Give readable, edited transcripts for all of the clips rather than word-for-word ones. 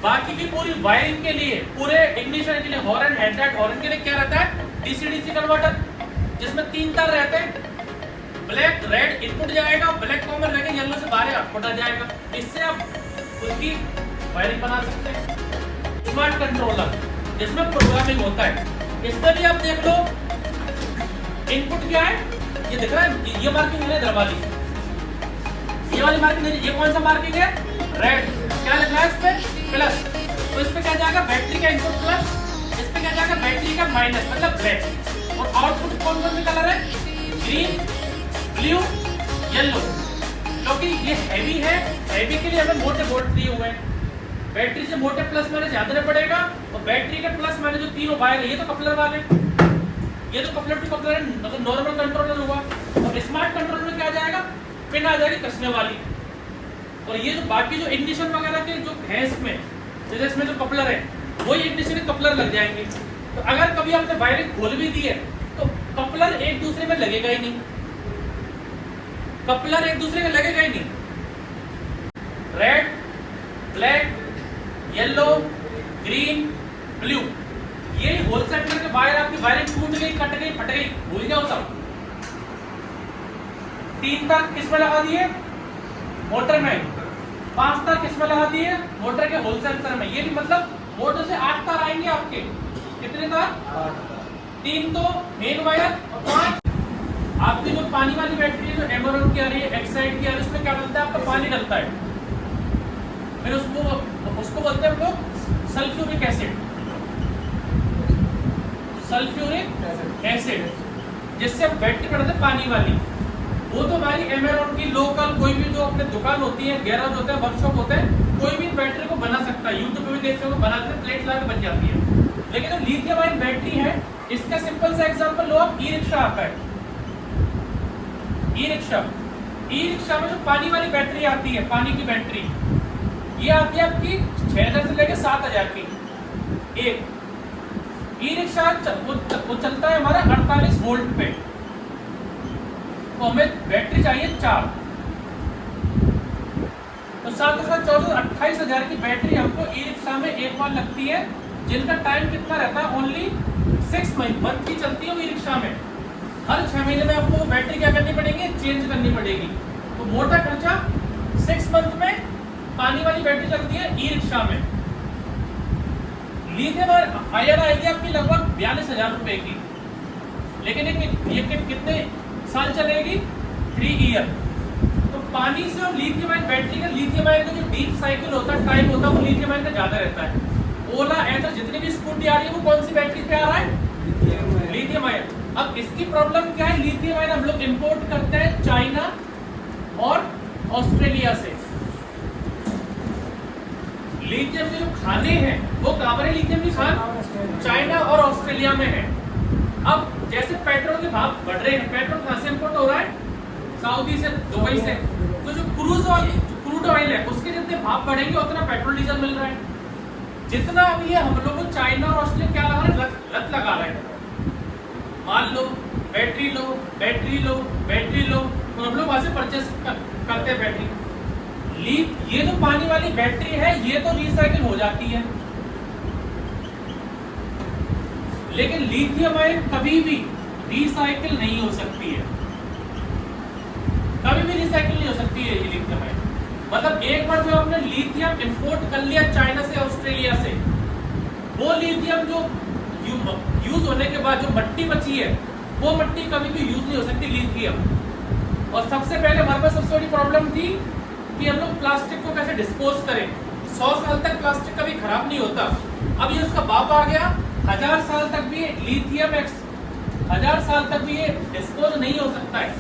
बाकी की पूरी वायरिंग के लिए, पूरे इग्निशन के लिए, हॉर्न, हेडलाइट, हॉर्न के लिए क्या रहता है? डीसी डीसी कन्वर्टर, जिसमें 3 तार रहते हैं। ब्लैक रेड इनपुट जाएगा, ब्लैक कॉमन रहेगा, येलो से बाहर आउटपुट आ जाएगा। इससे आप उसकी वायरिंग बना सकते हैं। स्मार्ट कंट्रोलर जिसमें प्रोग्रामिंग होता है, इसमें भी आप देख लो इनपुट क्या है, ये दिख रहा है, ये मार्किंग है इधर वाली, ये वाली मार्किंग नहीं, ये कौन सा मार्किंग है? रेड। क्या लिखा है इस पे? प्लस। तो इस पे क्या जाएगा? बैटरी का इनपुट प्लस, इस पे क्या जाएगा? बैटरी का माइनस, मतलब ब्लैक। और आउटपुट कौन कौन से कलर है? Green, blue, yellow. क्योंकि ये हैवी है, हैवी के लिए हमें मोटे बोल्ट दिए हुए हैं। बैटरी से मोटे प्लस माइनस याद रखना पड़ेगा। और बैटरी के प्लस माइनस जो तीनों वायर है, ये तो कपलर वाले, ये तो कपलर टू कपलर है, मतलब नॉर्मल कंट्रोलर हुआ। और स्मार्ट कंट्रोलर में क्या जाएगा? पिन आ जाएगी कसने वाली। और ये जो बाकी जो इग्निशन वगैरह के जो है इसमें, जैसे इसमें जो कपलर है, वही इग्निशन के कपलर लग जाएंगे। तो अगर कभी आपने वायरिंग खोल भी दी है तो कपलर एक दूसरे में लगेगा ही नहीं, कपलर एक दूसरे में लगेगा ही नहीं। Red, black, yellow, green, blue, ये होल सेक्टर के वायर, आपकी वायरिंग टूट गई, कट गई, फट गई, भूल जाओ सब। 3 तार किस में लगा दिए? मोटर में। 5 तार किस में लगा दिए? मोटर के होल सेंसर में। ये भी मतलब मोटर से 8 तार आएंगे आपके। कितने तार? 3 तो मेन वायर और 5 आपकी जो पानी वाली बैटरी है, जो एमआरएन की आ रही है, एक्साइड की आ रही है, उसमें क्या डलता है? आपका पानी डलता है। फिर उसको बोलते हैं हम लोग सल्फ्यूरिक एसिड, सल्फ्यूरिक एसिड, जिससे बैटरी बनाते हैं पानी वाली। वो तो हमारी एमआरएन की लोकल कोई भी जो अपने दुकान होती है, गैराज होते हैं, वर्कशॉप होते हैं, कोई भी बैटरी को बना सकता है। यूट्यूब पे भी देखते हो, बनाते हैं, प्लेट लगा के बन जाती है। लेकिन जो लिथियम आयन बैटरी है, इसका सिंपल सा एग्जांपल लो आप, ई रिक्शा आता है। ई रिक्शा में जो पानी वाली बैटरी आती है, पानी की बैटरी, ये आती है आपकी 6000 से लेकर 7000 की एक। ई रिक्शा वो चलता है हमारा 48 वोल्ट पे। तो हमें बैटरी चाहिए 4, तो 7 से 14 28,000 की बैटरी हमको ई रिक्शा में एक बार लगती है, जिनका टाइम कितना रहता है? ओनली 6 मंथ की चलती है वो ई रिक्शा में। हर 6 महीने में आपको बैटरी क्या करनी पड़ेगी? चेंज करनी पड़ेगी। तो मोटा खर्चा 6 मंथ में पानी वाली बैटरी लगती है ई रिक्शा में। लिथियम आयन आएगी आपकी लगभग 42,000 रुपए की। लेकिन ये कितने साल चलेगी? 3 ईयर। तो पानी से और लिथियम आयन बैटरी का, लिथियम आयन का जो डीप साइकिल होता है, टाइम होता है, वो लिथियम आयन का ज्यादा रहता है। ओला एथर जितनी भी स्कूटी आ रही है, वो कौन सी बैटरी पे आ रहा है? Lithium ion. अब इसकी प्रॉब्लम क्या है? लिथियम आयन हम लोग इंपोर्ट करते हैं चाइना और ऑस्ट्रेलिया से। लिथियम के जो खाने हैं वो कहां पर है? लिथियम की खान चाइना और ऑस्ट्रेलिया में है। अब जैसे पेट्रोल के भाव बढ़ रहे हैं, पेट्रोल कहां से इंपोर्ट हो रहा है? सऊदी से, दुबई से। तो जो क्रूड ऑयल है, उसके जितने भाव बढ़ेंगे उतना पेट्रोल डीजल मिल रहा है। जितना अब ये हम लोग को चाइना और ऑस्ट्रेलिया क्या लगा रहे हैं? लत लगा रहे हैं। मान लो battery low, battery low, battery low, तो हम लोग वहां से परचेस करते हैं बैटरी। ये जो पानी वाली बैटरी है, ये तो रिसाइकिल हो जाती है, लेकिन लिथियम आयन कभी भी रिसाइकिल नहीं हो सकती है, कभी भी रिसाइकिल नहीं हो सकती है ये लिथियम आयन। मतलब एक बार जो आपने लिथियम इंपोर्ट कर लिया चाइना से, ऑस्ट्रेलिया से, वो लिथियम जो यूज होने के बाद जो मट्टी बची है, वो मट्टी कभी भी यूज नहीं हो सकती लिथियम। और सबसे पहले हमारे पास सबसे बड़ी प्रॉब्लम थी कि हम लोग प्लास्टिक को कैसे डिस्पोज करें। 100 साल तक प्लास्टिक कभी खराब नहीं होता। अब ये उसका बाप आ गया, 1000 साल तक भी लिथियम 1000 साल तक भी ये डिस्पोज नहीं हो सकता है।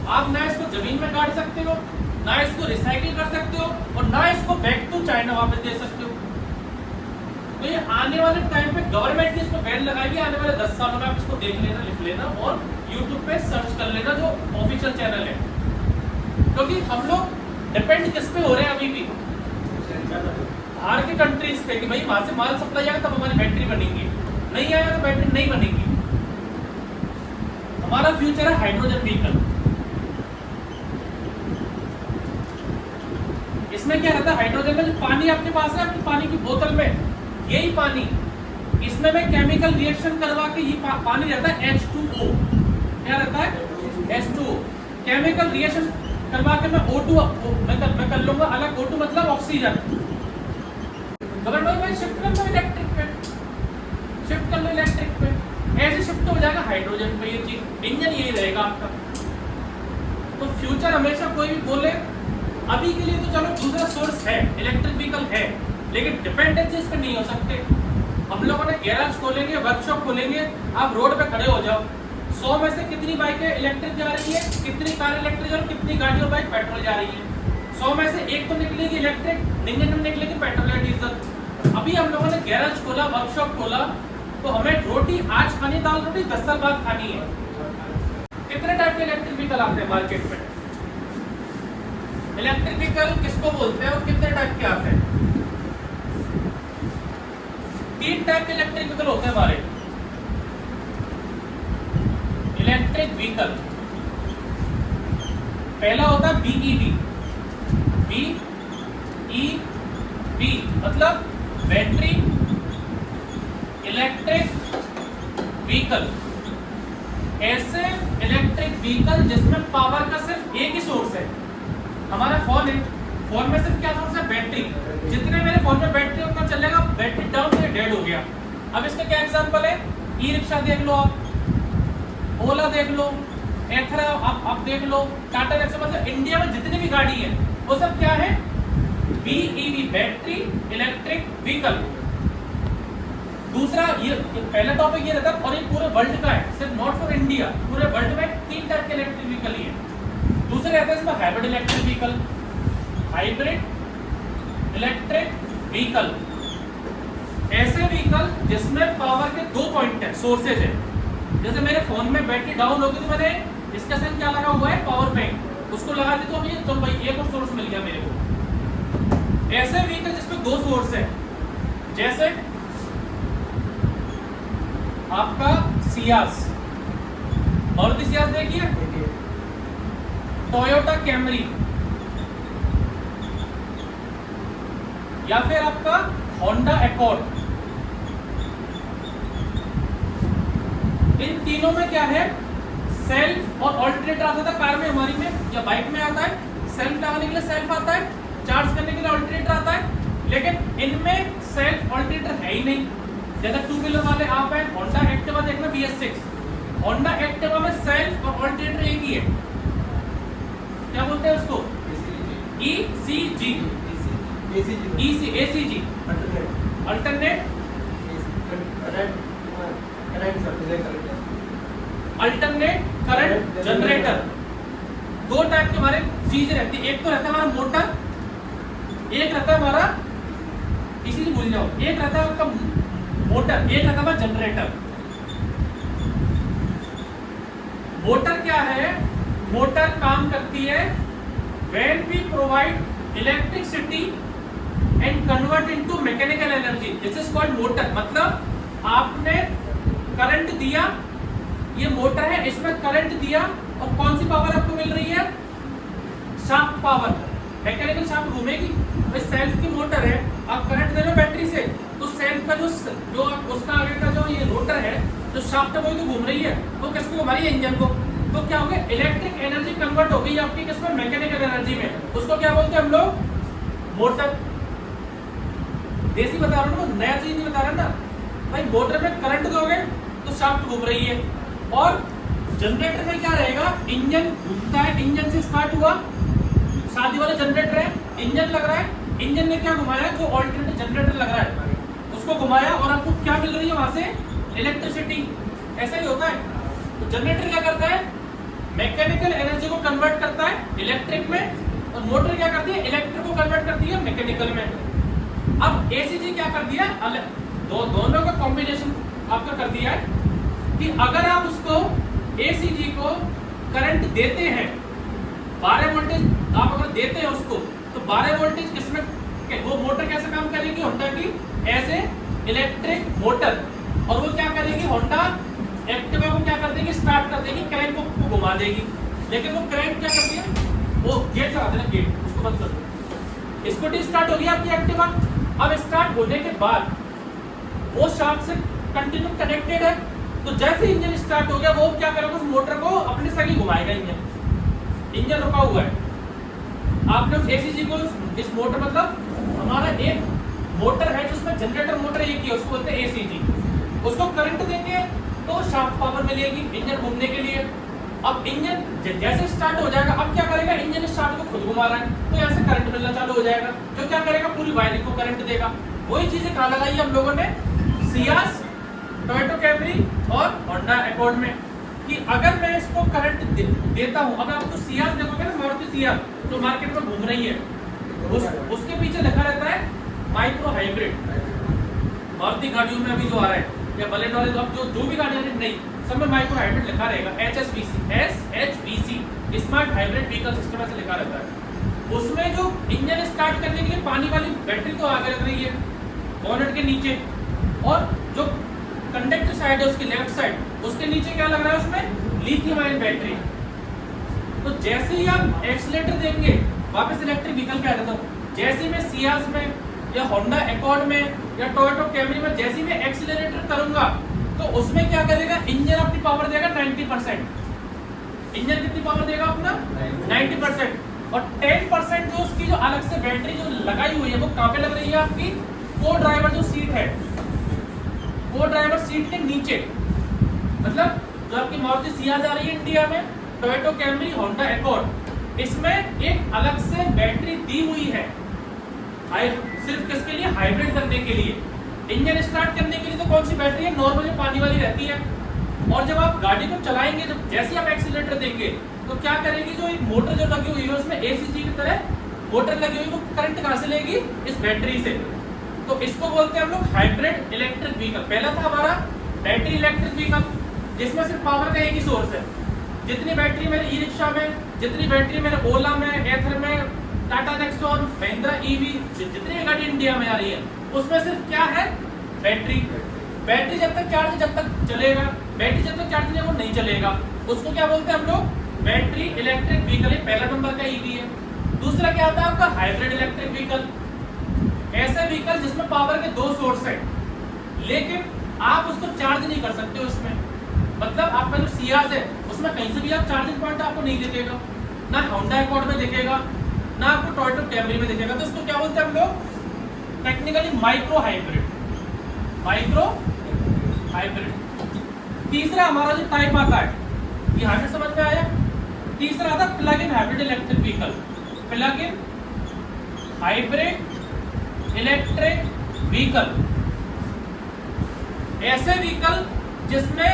आप ना इसको जमीन में गाड़ सकते हो, ना इसको रिसाइकिल कर सकते हो, और ना इसको बैक टू चाइना वापस दे सकते हो। तो ये आने वाले टाइम पे गवर्नमेंट ने इसको बैन लगाएगी, आने वाले 10 सालों में आप इसको देख लेना, लिख लेना और यूट्यूब पे सर्च कर लेना, जो ऑफिशियल चैनल है। क्योंकि हम लोग डिपेंड किस पे हो रहे हैं अभी भी? बाहर के कंट्रीज पे, कि भाई वहां से माल सप्लाई आएगा तब हमारी बैटरी बनेगी, नहीं आएगा तो बैटरी नहीं बनेगी। हमारा फ्यूचर है हाइड्रोजन व्हीकल। इसमें क्या रहता है, हाइड्रोजन में जो पानी आपके पास है आपकी पानी की बोतल में, यही पानी, इसमें मैं केमिकल रिएक्शन करवा के ये पानी रहता है H2O, क्या रहता है H2O, केमिकल रिएक्शन करवा के मैं O2 मैं कर लूंगा अलग, O2 मतलब ऑक्सीजन। गवर्नमेंट भाई शिफ्ट कर लो इलेक्ट्रिक पे, शिफ्ट कर लो इलेक्ट्रिक पे, ऐसे शिफ्ट हो जाएगा हाइड्रोजन पे, ये चीज इंजन यही रहेगा आपका। तो फ्यूचर हमेशा कोई भी बोले, अभी के लिए तो चलो दूसरा सोर्स है, इलेक्ट्रिक व्हीकल है, लेकिन डिपेंडेंसी इस पर नहीं हो सकते। हम लोगों ने गैराज खोलेंगे, वर्कशॉप खोलेंगे, आप रोड पे खड़े हो जाओ, 100 में से कितनी बाइकें इलेक्ट्रिक जा रही है, कितनी कार इलेक्ट्रिक और कितनी गाड़ी और बाइक पेट्रोल जा रही है, 100 में से एक तो निकलेगी इलेक्ट्रिक, 99 निकलेगी पेट्रोल या डीजल। अभी हम लोगों ने गैराज खोला, वर्कशॉप खोला, तो हमें रोटी आज खानी, दाल रोटी 10 साल बाद खानी है। कितने टाइप के इलेक्ट्रिक व्हीकल आते हैं मार्केट में? इलेक्ट्रिक व्हीकल किसको बोलते हैं और कितने टाइप के आते हैं? 3 टाइप के इलेक्ट्रिक व्हीकल होते हैं हमारे। इलेक्ट्रिक व्हीकल पहला होता है BEV, BEV मतलब बैटरी इलेक्ट्रिक व्हीकल। ऐसे इलेक्ट्रिक व्हीकल जिसमें पावर का सिर्फ एक ही सोर्स है। हमारा फोन है, फोन में सिर्फ क्या सोर्स है? बैटरी। जितने मेरे फोन में बैटरी उतना चलेगा, बैटरी डाउन से डेड हो गया। अब इसका क्या एग्जांपल है? ई रिक्शा देख लो आप, ओला देख लो, एथरा आप देख लो, टाटा नेक्सॉन, मतलब इंडिया में जितनी भी गाड़ी है वो सब क्या है? BEV, battery electric vehicle. दूसरा ये पहला टॉपिक ये रहता है, और ये पूरे वर्ल्ड का है, सिर्फ नॉट फॉर इंडिया, पूरे वर्ल्ड में 3 टाइप के इलेक्ट्रिक व्हीकल ही है। दूसरे रहता है इसमें hybrid electric vehicle, hybrid electric vehicle, ऐसे व्हीकल जिसमें पावर के 2 पॉइंट है, सोर्सेज है। जैसे मेरे फोन में बैटरी डाउन हो गई तो मैंने इसका सेंस क्या लगा हुआ है? पावर बैंक, उसको लगा दी तो अभी चल भाई एक और सोर्स मिल गया मेरे को। ऐसे व्हीकल जिसमें 2 सोर्स है, जैसे आपका सियाज, मारुति सियाज देखिए, टोयोटा कैमरी, या फिर आपका होंडा एकॉर्ड। इन तीनों में क्या है? सेल्फ और ऑल्टरनेटर आता था कार में, हमारी में या बाइक में आता है। सेल्फ लगाने के लिए सेल्फ आता है, चार्ज करने के लिए ऑल्टरनेटर आता है, लेकिन इनमें सेल्फ ऑल्टरनेटर है ही नहीं। जैसे 2 व्हीलर वाले आप हैं, होंडा एक्टिवा देखना BS6, होंडा एक्टिवा में सेल्फ और ऑल्टरनेटर एक ही है, क्या बोलते हैं उसको? ECG, ACG, alternate current generator. 2 type के हमारे चीज रहती है, एक तो रहता है हमारा मोटर, एक रहता है हमारा, इसी भूल जाओ, एक रहता है आपका मोटर, एक रहता है जनरेटर। मोटर क्या है? मोटर काम करती है when we provide electricity and convert into mechanical energy, this is called motor। मतलब आपने करंट दिया, ये मोटर है, इसमें करंट दिया, और कौन सी पावर आपको मिल रही है? शाफ्ट पावर, मैकेनिकल शाफ्ट घूमेगी। भाई सेल्फ की मोटर है, आप करंट दे रहे हो बैटरी से, तो सेल्फ का जो उसका आगे का जो ये रोटर है, जो शाफ्ट है, वही तो घूम रही है, तो किसको घुमा रही है? इंजन को। तो क्या हो गया? इलेक्ट्रिक एनर्जी कन्वर्ट हो गई आपकी किसमें? मैकेनिकल एनर्जी में। उसको क्या बोलते हैं हम लोग? मोटर। देसी बता रहा हूँ, नया चीज नहीं बता रहा ना भाई। मोटर में करंट दोगे तो शाफ्ट घूम रही है, और जनरेटर में क्या रहेगा? इंजन घूमता है, इंजन से स्टार्ट हुआ, शादी वाला जनरेटर है, इंजन लग रहा है, इंजन ने क्या घुमाया? जो ऑल्टरनेट जनरेटर लग रहा है उसको घुमाया, और आपको क्या मिल रही है वहां से? इलेक्ट्रिसिटी। ऐसा ही होता है। तो जनरेटर क्या करता है? मैकेनिकल एनर्जी को कन्वर्ट करता है इलेक्ट्रिक में, और मोटर क्या करती है? इलेक्ट्रिक को कन्वर्ट करती है मैकेनिकल में। अब ACG क्या कर दिया? दोनों का कॉम्बिनेशन आपका कर दिया है कि अगर आप उसको ACG को करंट देते हैं, 12 वोल्टेज आप अगर देते हैं उसको, तो 12 वोल्टेज किसमें वो मोटर कैसे काम करेगी? होंडा की एज ए इलेक्ट्रिक मोटर। और वो क्या करेगी? होंडा एक्टिवा को क्या कर देगी? स्टार्ट कर देगी, क्रैंक को घुमा देगी। लेकिन वो क्रैंक क्या करती है? वो गेट चला देना, गेट उसको बंद कर दो। स्कूटी स्टार्ट हो गई आपकी एक्टिवा। अब स्टार्ट होने के बाद वो शाफ्ट से कंटिन्यू कनेक्टेड है, तो जैसे इंजन स्टार्ट हो गया वो क्या करेगा, उस मोटर को अपने से आगे घुमाएगा। इंजन रुका हुआ है, आपने उस एसीजी को, इस मोटर मतलब हमारा एक मोटर है जिसमें जनरेटर मोटर एक ही है, उसको बोलते हैं एसीजी। उसको करंट देंगे तो शाफ्ट पावर मिलेगी इंजन घूमने के लिए। अब इंजन जैसे स्टार्ट हो जाएगा, अब क्या करेगा, इंजन स्टार्ट को खुद घुमा रहा है तो यहाँ से करंट मिलना चालू हो जाएगा, जो क्या करेगा, पूरी वायरिंग को करंट देगा। वही चीजें कहाँ लगाई हम लोगों ने, सियाज, टोयोटा कैमरी और होंडा अकॉर्ड में, कि अगर मैं इसको करंट देता हूँ, अगर आपको सियाज देखोगे ना, मारुति सियाज जो मार्केट में घूम रही है, उसके पीछे लिखा रहता है माइक्रो हाइब्रिड। मारुति गाड़ियों में अभी जो आ रहा है या बलेनो वाले, अब जो भी गाड़ियां नहीं, सब में माइक्रो हाइब्रिड लिखा रहेगा, SHVC smart hybrid vehicle system ऐसे लिखा रहता है। उसमें जो इंजन स्टार्ट करने के लिए पानी वाली बैटरी तो आगे लग रही है बोनेट के नीचे, और जो कंडक्टर साइड है उसकी लेफ्ट साइड, उसके नीचे क्या लग रहा है, उसमें लिथियम आयन बैटरी। तो जैसे ही आप एक्सीलरेटर देंगे, वापस इलेक्ट्रिक व्हीकल पे आ जाता हूँ, जैसे मैं सियाज में या होंडा अकॉर्ड में या टोयोटा कैमरी में जैसे ही मैं एक्सीलरेटर करूंगा, तो उसमें क्या करेगा, इंजन अपनी पावर देगा 90%। इंजन कितनी पावर देगा अपना 90%, और 10% जो उसकी जो अलग से बैटरी जो लगाई हुई है वो कहाँ पे लग रही है, आपकी को ड्राइवर जो सीट है, को ड्राइवर सीट के नीचे। मतलब जो आपकी मारुति सियाज आ रही है इंडिया में, टोयोटा कैमरी, होंडा अकॉर्ड, इसमें एक अलग से बैटरी दी हुई है, सिर्फ किसके लिए, हाइब्रिड करने के लिए। इंजन स्टार्ट करने के लिए तो कौन सी बैटरी है, नॉर्मल जो पानी वाली रहती है। और जब आप गाड़ी को चलाएंगे, जब जैसे आप एक्सीलरेटर देंगे, तो क्या करेगी, जो एक मोटर जो लगी हुई है उसमें एसीजी की तरह मोटर लगी हुई है, वो करंट कहां से लेगी, इस बैटरी से। तो इसको बोलते हैं हम लोग हाइब्रिड इलेक्ट्रिक व्हीकल। पहला था हमारा बैटरी इलेक्ट्रिक व्हीकल, जिसमें सिर्फ पावर का एक ही सोर्स है। जितनी बैटरी मेरे ई रिक्शा में, जितनी बैटरी मेरे ओला में, एथर में, टाटा नेक्सॉन, महिंद्रा ईवी, जितनी गाड़ी इंडिया में आ रही है, उसमें सिर्फ क्या है, बैटरी। बैटरी जब तक चार्ज, जब तक चलेगा, बैटरी जब तक चार्ज नहीं, वो नहीं चलेगा। उसको क्या बोलते हैं हम लोग, बैटरी इलेक्ट्रिक व्हीकल। पहला नंबर का ईवी है। दूसरा क्या आता है आपका, हाइब्रिड इलेक्ट्रिक व्हीकल। ऐसे व्हीकल जिसमें पावर के दो सोर्स है, लेकिन आप उसको चार्ज नहीं कर सकते उसमें। मतलब आपका जो सियाज है, उसमें कहीं से भी आप चार्जिंग पॉइंट आपको नहीं दिखेगा, ना होंडा अकॉर्ड में दिखेगा, ना आपको टोयोटा कैमरी में दिखेगा। तो इसको क्या बोलते हैं हम लोग, technically micro hybrid. Micro hybrid. तीसरा हमारा जो टाइप आता है, ये हाइब्रिड समझ में आया। तीसरा आता है plug in hybrid electric vehicle. Plug in hybrid electric vehicle, ऐसे व्हीकल जिसमें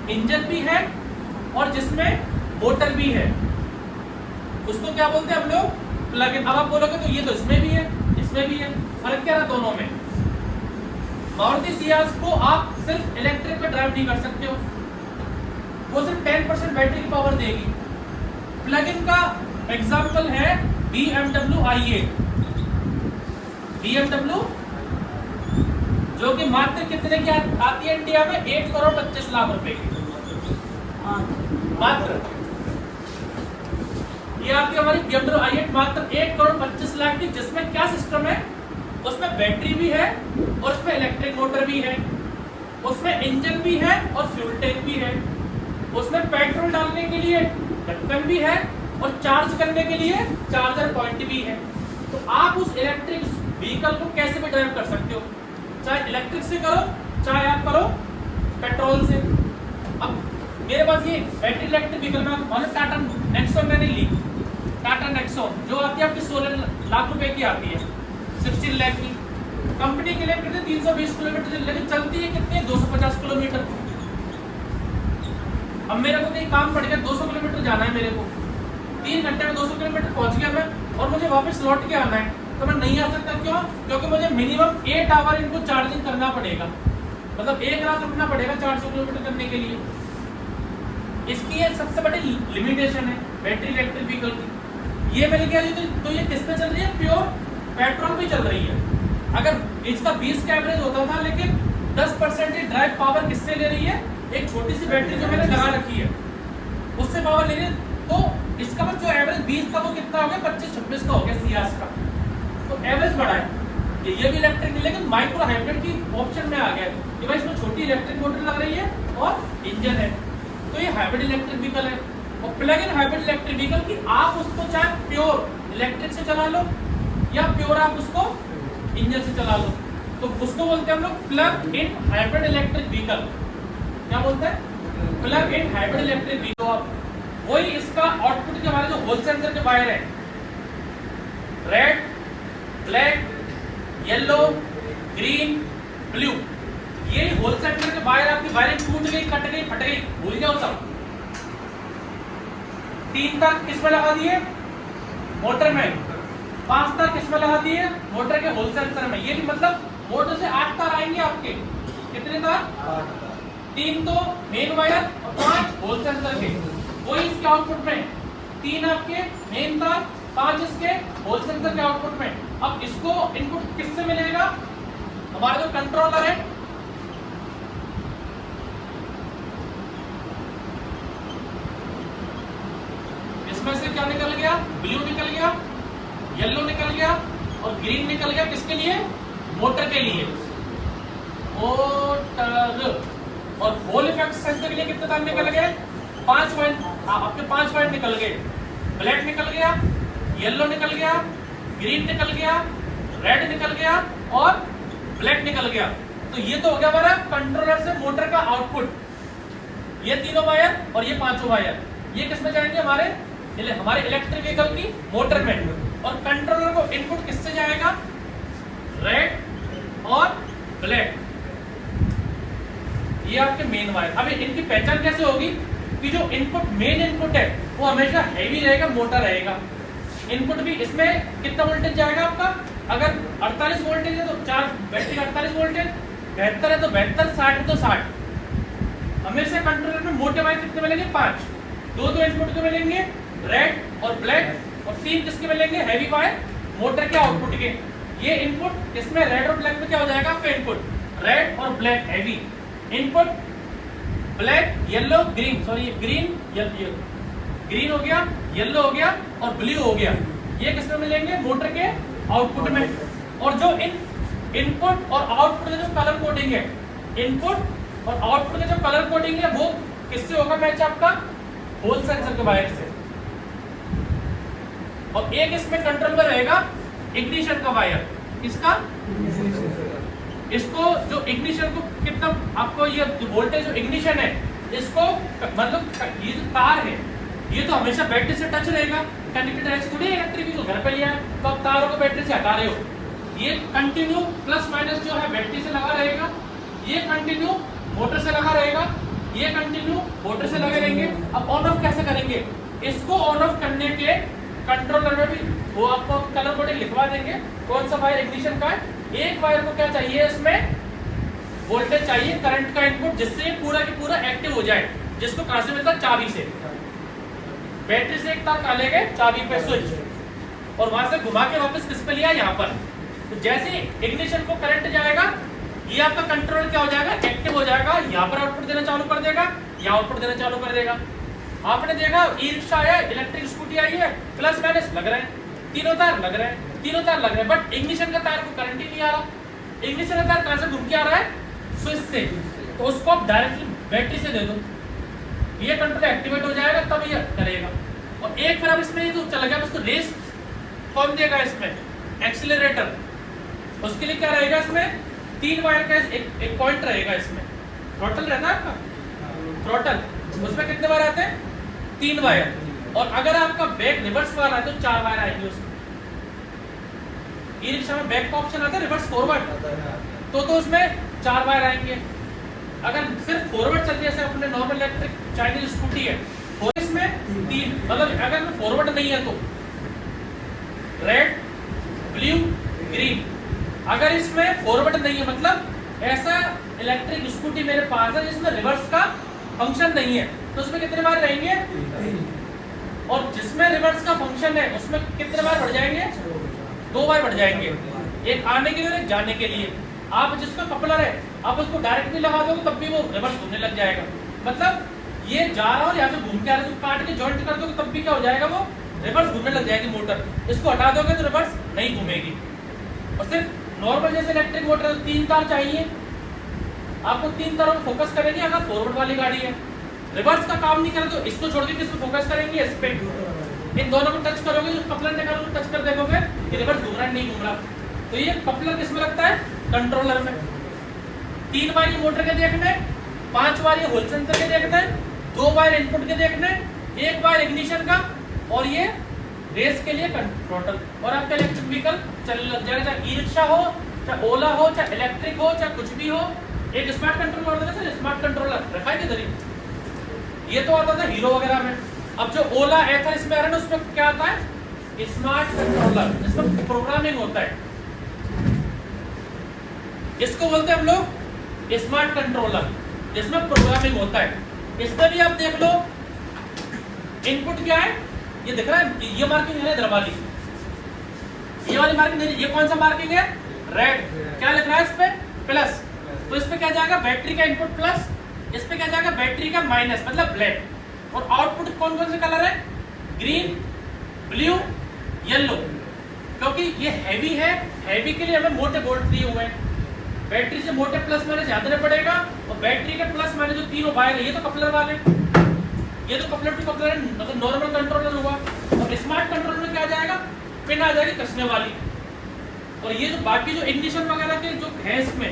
इंजन भी है और जिसमें मोटर भी है, उसको क्या बोलते हैं हम लोग, प्लग इन। अब आप बोलोगे तो ये तो इसमें भी है, इसमें भी है, फर्क क्या रहा दोनों में। मारुति सियाज को आप सिर्फ इलेक्ट्रिक पे ड्राइव नहीं कर सकते हो, वो सिर्फ 10% बैटरी की पावर देगी। प्लग इन का एग्जांपल है BMW i8। BMW जो कि मात्र कितने की आती है इंडिया में, 1,25,00,000 रुपए की मात्र। ये आपकी हमारी BMW i8 मात्र 1,25,00,000 की, जिसमें क्या सिस्टम है, उसमें बैटरी भी है और उसमें इलेक्ट्रिक मोटर भी है, उसमें इंजन भी है और फ्यूल टैंक भी है, उसमें पेट्रोल डालने के लिए ढक्कन भी है और चार्ज करने के लिए चार्जर पॉइंट भी है। तो आप उस इलेक्ट्रिक व्हीकल को कैसे भी ड्राइव कर सकते हो, चाहे इलेक्ट्रिक से करो, चाहे आप करो पेट्रोल से। अब मेरे पास ये बैटरी इलेक्ट्रिक व्हीकल में टाटा नेक्सॉन मैंने ली, टाटा नेक्सॉन जो आती है आपकी 16 लाख रुपए की आती है, 16 लाख की। कंपनी के लिए कितने 320 किलोमीटर, लेकिन चलती है कितने 250 किलोमीटर। अब मेरे को कहीं काम पड़ गया, 200 किलोमीटर जाना है मेरे को, 3 घंटे में 200 किलोमीटर पहुंच गया मैं, और मुझे वापस लौट के आना है, तो मैं नहीं आ सकता। क्यों? क्योंकि मुझे मिनिमम 8 आवर इनको चार्जिंग करना पड़ेगा, मतलब 1 रात रुकना पड़ेगा 400 किलोमीटर करने के लिए। इसकी ये सबसे बड़ी लिमिटेशन है बैटरी इलेक्ट्रिक व्हीकल की। ये मिल गया तो ये किस पे चल रही है, प्योर पेट्रोल पे चल रही है। अगर इसका 20 का एवरेज होता था, लेकिन 10% ही ड्राइव पावर किससे ले रही है, एक छोटी सी बैटरी जो मैंने लगा रखी है उससे पावर ले रही है। तो इसका जो एवरेज 20 का वो कितना हो गया, 25-26 का हो गया सियाज का। तो एवरेज बड़ा है, ये भी इलेक्ट्रिक नहीं, लेकिन माइक्रो हाइब्रिड की ऑप्शन में आ गया कि भाई इसमें छोटी इलेक्ट्रिक मोटर लग रही है और इंजन है, तो ये हाइब्रिड इलेक्ट्रिक व्हीकल है। और plug in hybrid electric vehicle की आप उसको चाहे प्योर इलेक्ट्रिक से चला लो या प्योर आप उसको इंजन से चला लो, तो उसको बोलते हैं हम लोग plug in hybrid electric vehicle. क्या बोलते हैं? Plug in hybrid electric vehicle. वही इसका आउटपुट के हमारे जो होल सेंसर के वायर है, red, black, yellow, green, blue, ये होल सेंसर के वायर, आपकी वायरिंग टूट गई, कट गई, फट गई, भूल जाओ सब। 3 तार किस में लगा दिए? मोटर में। 5 तार किस में लगा दिए? मोटर के होल सेंसर में। ये भी मतलब मोटर से 8 तार आएंगे आपके। कितने तार? 3 तो मेन वायर और 5 होल सेंसर के। वही इसके आउटपुट में 3 आपके मेन तार, 5 इसके होल सेंसर के आउटपुट में। अब इसको इनपुट किससे मिलेगा? हमारा जो कंट्रोलर है, इसमें से क्या निकल गया? ब्लू निकल गया, येलो निकल गया और ग्रीन निकल गया। किसके लिए? मोटर के लिए, मोटर। और होल इफेक्ट सेंसर के लिए कितने तार निकल गए? 5 वायर, आपके 5 वायर निकल गए। ब्लैक निकल गया, येलो निकल गया, ग्रीन निकल गया, रेड निकल गया और ब्लैक निकल गया। तो ये तो हो गया हमारा कंट्रोलर से मोटर का आउटपुट। ये तीनों वायर और ये 5 वायर, ये किसमें जाएंगे? हमारे इलेक्ट्रिक व्हीकल की मोटर में। और कंट्रोलर को इनपुट किससे जाएगा? रेड और ब्लैक, ये आपके मेन वायर। अब इनकी पहचान कैसे होगी कि जो इनपुट मेन इनपुट है वो हमेशा हैवी रहेगा, मोटा रहेगा। इनपुट भी इसमें कितना वोल्टेज जाएगा आपका? अगर 48 वोल्टेज है तो 4 बैटरी 48 वोल्टेज, 72 है तो 72, 60 है तो 60। हमेशा कंट्रोलर में मोटे वायर कितने मिलेंगे? 5। 2 इनपुट के मिलेंगे, रेड और ब्लैक, और 3 किसके मिलेंगे? हैवी वायर, मोटर के आउटपुट के। ये इनपुट इसमें रेड और ब्लैक में क्या हो जाएगा आपका? इनपुट रेड और black heavy, input black, yellow, green, sorry green, green हो गया, येलो हो गया और ब्लू हो गया। ये किसमें मिलेंगे? मोटर के आउटपुट में। और जो इनपुट और आउटपुट का जो कलर कोडिंग है, इनपुट और आउटपुट का जो कलर कोडिंग है वो किससे होगा मैच? आपका होल सेंसर के वायर से। और एक इसमें कंट्रोल में रहेगा इग्निशन का वायर। किसका? इसको जो इग्निशन को कितना आपको ये वोल्टेज जो इग्निशन है, इसको मतलब ये जो तार है ये तो हमेशा बैटरी से टच रहेगा, कनेक्टेड ऐसे थोड़ी इलेक्ट्रिक व्हीकल घर पे लिया है तो आप तारों को बैटरी से हटा रहे हो। ये कंटिन्यू प्लस माइनस जो है बैटरी से लगा रहेगा, ये कंटिन्यू मोटर से लगा रहेगा, ये कंटिन्यू मोटर से लगे रहेंगे। अब ऑन ऑफ कैसे करेंगे? इसको ऑन ऑफ करने के कंट्रोलर में भी वो आपको कलर कोडिंग लिखवा देंगे कौन सा वायर इग्निशन का है। एक वायर को क्या चाहिए? इसमें वोल्टेज चाहिए, करंट का इनपुट, जिससे पूरा की पूरा एक्टिव हो जाए। जिसको कहां से मिलता है? चाबी से। बैटरी से एक तार डाले गए चाबी पे स्विच, और वहां से घुमा के वापस किस पे लिया? यहाँ पर। तो जैसे इग्निशन को करंट जाएगा, ये आपका कंट्रोल क्या हो जाएगा? एक्टिव हो जाएगा। यहाँ पर आउटपुट देना चालू कर देगा, यहाँ आउटपुट देना चालू कर देगा। आपने देखा ई रिक्शा आया, इलेक्ट्रिक स्कूटी आई है, प्लस माइनस लग रहे हैं, तीनों तार लग रहे हैं, तीनों तार लग रहे हैं, बट इग्निशन का तार को करंट ही नहीं आ रहा। इग्निशन का तार कहां से घूम के आ रहा है? स्विच से। तो उसको आप डायरेक्टली बैटरी से दे दो, ये कंट्रोल एक्टिवेट हो जाएगा, तब ये करेगा। और एक फिर अब इसमें ये तो चला गया, इसको रेस कौन देगा? इसमें एक्सीलरेटर। उसके लिए क्या रहेगा? इसमें 3 वायर का एक पॉइंट रहेगा। इसमें थ्रॉटल रहता है आपका, थ्रॉटल, उसमें कितने वायर आते हैं? 3 वायर। और अगर आपका बैक रिवर्स वाला है तो 4 वायर आएंगे उसमें। ई रिक्शा में बैक का ऑप्शन आता है, रिवर्स फॉरवर्ड, तो उसमें 4 वायर आएंगे। अगर सिर्फ फॉरवर्ड चलती है, जैसे अपने नॉर्मल इलेक्ट्रिक चाइनीज स्कूटी है, और इसमें 3, मतलब अगर फॉरवर्ड नहीं है तो रेड, ब्लू, ग्रीन। अगर इसमें फॉरवर्ड नहीं है, मतलब ऐसा इलेक्ट्रिक स्कूटी मेरे पास है जिसमें रिवर्स का फंक्शन नहीं है, तो उसमें कितने बार रहेंगे? 3। और जिसमें रिवर्स का फंक्शन है उसमें कितने बार बढ़ जाएंगे? 2 बार बढ़ जाएंगे, एक आने के लिए और एक जाने के लिए। आप जिसका कपलर है आप उसको डायरेक्ट भी लगा दोगे तब भी वो रिवर्स घूमने लग जाएगा। मतलब ये जा रहा हो, यहाँ से घूम के आ रहा है, तो काट के जॉइंट कर दोगे तब भी क्या हो जाएगा? वो रिवर्स घूमने लग जाएगी मोटर। इसको हटा दोगे तो रिवर्स नहीं घूमेगी। और सिर्फ नॉर्मल जैसे इलेक्ट्रिक मोटर 3 तार चाहिए, आपको 3 तारों पर फोकस करेंगे अगर फॉरवर्ड वाली गाड़ी है। रिवर्स का काम नहीं करे तो इसको छोड़ के किस पे फोकस करेंगे, इस पे। इन दोनों को टच करोगे, जो कपलर निकालो टच कर देखोगे कि रिवर्स घूम रहा है नहीं घूम रहा। तो ये कपलर किस में लगता है, कंट्रोलर में। 3 बार ये मोटर के देखना है, 5 बार ये होल सेंसर के देखना है, 2 बार इनपुट के देखना है, 1 बार इग्निशन का, और ये रेस के लिए टोटल। और आपका इलेक्ट्रिक व्हीकल चल लग जाएगा, चाहे ई रिक्शा हो, चाहे ओला हो, चाहे इलेक्ट्रिक हो, चाहे कुछ भी हो। एक स्मार्ट कंट्रोलर होता है, स्मार्ट कंट्रोलर रखा है किधर, ये तो आता था हीरो वगैरह में। अब जो ओला एथर इसमें आ रहा है ना, उसमें क्या आता है, स्मार्ट कंट्रोलर, इसमें प्रोग्रामिंग होता है। इसको बोलते हैं हम लोग स्मार्ट कंट्रोलर, जिसमें प्रोग्रामिंग होता है। इसमें भी आप देख लो इनपुट क्या है, ये दिख रहा है, ये मार्किंग है इधर वाली, ये वाली मार्किंग नहीं, ये कौन सा मार्किंग है, रेड। क्या लिख रहा है इस पे, प्लस। तो इस पे क्या जाएगा, बैटरी का इनपुट प्लस, इस पे क्या जाएगा, बैटरी का माइनस, मतलब ब्लैक। और आउटपुट कौन कौन से कलर है, ग्रीन, ब्लू, येलो। क्योंकि ये हैवी है, हैवी के लिए हमें मोटे बोल्ट दिए हुए हैं। बैटरी से मोटे प्लस माइनस याद रखना पड़ेगा, और बैटरी के प्लस माइनस जो तीनों वायर है, ये तो कपलर वाले, ये तो कपलर टू कपलर है, मतलब नॉर्मल कंट्रोलर हुआ। और स्मार्ट कंट्रोलर में क्या जाएगा, पिन आ जाएगी कसने वाली। और ये जो बाकी जो इग्निशन वगैरह के जो है इसमें,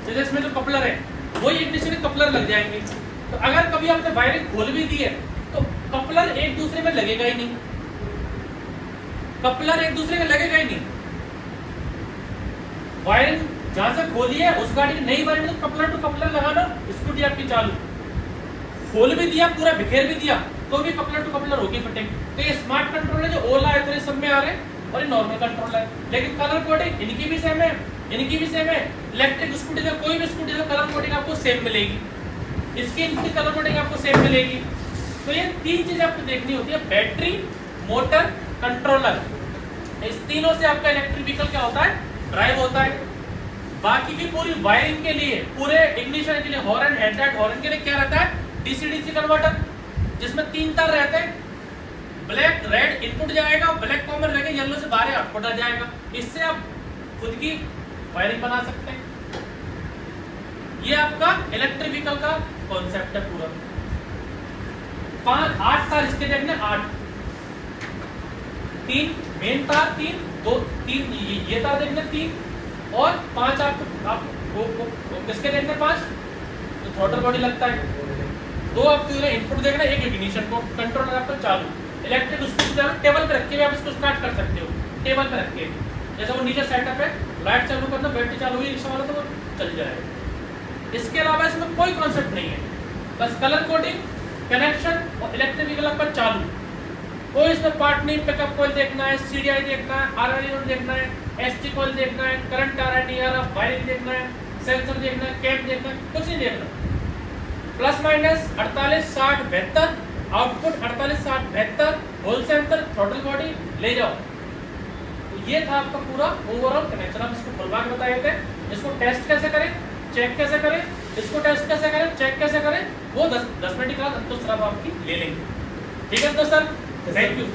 जैसे इसमें जो कपलर है, वही इग्निशन के कपलर लग जाएंगे। तो अगर कभी आपने वायरिंग खोल भी दी है तो कपलर एक दूसरे में लगेगा ही नहीं, कपलर एक दूसरे में लगेगा ही नहीं। वायरिंग जहां से खोली है उस गाड़ी की नई वायरिंग तो कपलर टू कपलर लगाना, स्कूटी आपकी चालू। खोल भी दिया, पूरा बिखेर भी दिया, तो भी कपलर टू कपलर होगी फिटिंग। तो ये स्मार्ट कंट्रोलर जो ओला है, तो सब में आ रहे हैं, और ये नॉर्मल कंट्रोलर है। लेकिन कलर कोडिंग इनकी भी सेम है, इनकी भी सेम है। इलेक्ट्रिक स्कूटी का कोई भी स्कूटी का कलर कोडिंग आपको सेम मिलेगी, इसकी इनकी कलर कोडिंग आपको सेम मिलेगी। तो ये 3 चीजें आपको देखनी होती है, बैटरी, मोटर, कंट्रोलर। इस तीनों से आपका इलेक्ट्रिक व्हीकल क्या होता है, ड्राइव होता है। बाकी की पूरी वायरिंग के लिए, पूरे इग्निशन के लिए, हॉर्न, हेडलाइट, हॉर्न के लिए क्या रहता है, डीसी डीसी कन्वर्टर, जिसमें 3 तार रहते हैं। ब्लैक रेड इनपुट जाएगा, ब्लैक कॉमन रहेगा, येलो से बाहर आउटपुट आ जाएगा। इससे आप खुद की वायरिंग बना सकते हैं। ये आपका इलेक्ट्रिक व्हीकल का कॉन्सेप्ट है पूरा। 8 तार इसके देखने, 8, 3 मेन तार, 3 ये तार देखने, 3 और 5 आपको किसके देखने, 5 तो थ्रॉटल बॉडी लगता है। 2 आपको इनपुट देखना, 1 इग्निशन को, कंट्रोलर आपका चालू। इलेक्ट्रिक उसको टेबल पे रख के भी आप इसको स्टार्ट कर सकते हो, टेबल पे रख के। जैसे वो नीचे सेटअप है, लाइट चालू करना, बैटरी चालू हुई रिक्शा वाला तो वो चल जाएगा। इसके अलावा इसमें कोई कॉन्सेप्ट नहीं है, बस कलर कोडिंग, कनेक्शन और इलेक्ट्रिक व्हीकल आपका चालू। कोई इसमें पार्ट नहीं, पिकअप कॉइल देखना है, सीडीआई देखना है, आरआरई नोड देखना है, एसटी कॉइल देखना है, करंट आ रहा है नहीं आ रहा, वायरिंग देखना है, सेंसर देखना है, कैप देखना है, कुछ नहीं देखना। Plus minus 48 60 72, output 48 60 72, Hall sensor, throttle body ले जाओ। तो ये था आपका पूरा ओवरऑल कनेक्शन। आप इसको खुलवा के बताए थे, इसको टेस्ट कैसे करें, चेक कैसे करें, इसको टेस्ट कैसे करें, चेक कैसे करें, वो 10 मिनट की क्लास अंतुल सर आपकी ले लेंगे। ठीक है तो सर, थैंक यू।